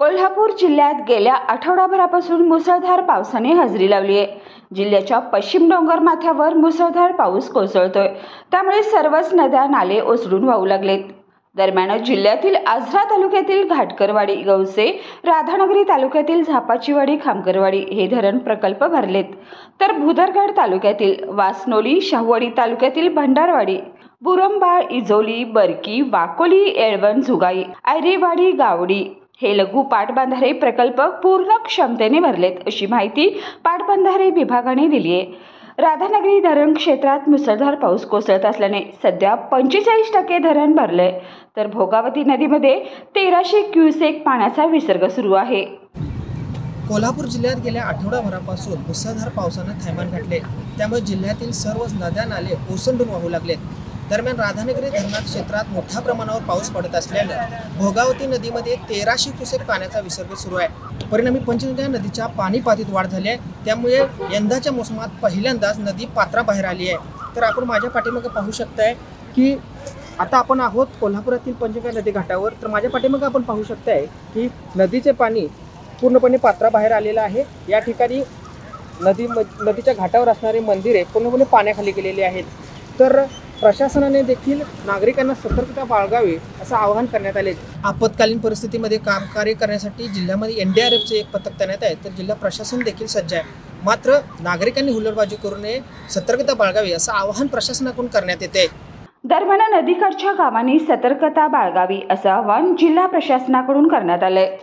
कोल्हापूर जिल्ह्यात गेल्या आठवडाभरापासून मुसळधार पावसाने हजेरी लावली आहे। जिल्ह्याच्या पश्चिम डोंगर माथ्यावर मुसळधार पाऊस कोसळतोय, त्यामुळे सर्वच नद्या नाले ओसरून वाहू लागलेत। दरम्यान जिल्ह्यातील आजरा तालुक्यातील घाटकरवाडी, गवसे, राधानगरी तालुक्यातील झापाचीवाडी, खामकरवाडी हे धरण प्रकल्प भरलेत, तर भुदरगड तालुक्यातील वासनोली, शाहूवाडी तालुक्यातील भंडारवाडी, बुरंबाळ, इजोली, बरकी, वाकोली, येळवण, झुगाई, आयरेवाडी, गावडी हे लघु पाटबंधारे प्रकल्प पूर्ण क्षमतेने भरलेत, अशी माहिती पाटबंधारे विभागाने दिली आहे। राधानगरी धरण क्षेत्रात मुसळधार पाऊस कोसळत असल्याने सध्या 45% धरण भरले, तर भोगावती नदीमध्ये 1300 क्युसेक पाण्याचा विसर्ग सुरू आहे। कोल्हापूर जिल्ह्यात गेल्या आठवडाभरापासून मुसळधार पावसाने थैमान घातले, त्यामुळे जिल्ह्यातील सर्वच नद्या नाले ओसंडून वाहू लागलेत। दरम्यान राधानगरी धरणात क्षेत्रात मोठ्या प्रमाणावर पाऊस पडत असल्याने भोगावती नदीमध्ये 1300 क्युसेक पाण्याचा विसर्ग सुरू आहे। परिणामी पंचगंगा नदीच्या पाणी पातळीत वाढ झाली आहे, त्यामुळे यंदाच्या मोसमात पहिल्यांदाच नदी पात्राबाहेर आली आहे। तर आपण माझ्या पाठीमागे पाहू शकताय की आता आपण आहोत कोल्हापुरातील पंचगंगा नदी घाटावर। तर माझ्या पाठीमागे आपण पाहू शकताय की नदीचे पाणी पूर्णपणे पात्राबाहेर आलेलं आहे। या ठिकाणी नदीच्या घाटावर असणारी मंदिरे पूर्णपणे पाण्याखाली गेलेली आहेत। तर प्रशासनाने देखील नागरिकांना सतर्कता बाळगावी असं आवाहन करण्यात आले। आपत्कालीन परिस्थितीमध्ये कार्य करण्यासाठी जिल्ह्यामध्ये NDRFचे एक पथक तैनात आहे, तर जिल्हा प्रशासन देखील सज्ज आहे। मात्र नागरिकांनी हुल्लडबाजी करू नये, सतर्कता बाळगावी असं आवाहन प्रशासनाकडून करण्यात येते। दरम्यान नदीकाठच्या गावांनी सतर्कता बाळगावी असं आवाहन जिल्हा प्रशासनाकडून करण्यात आलंय।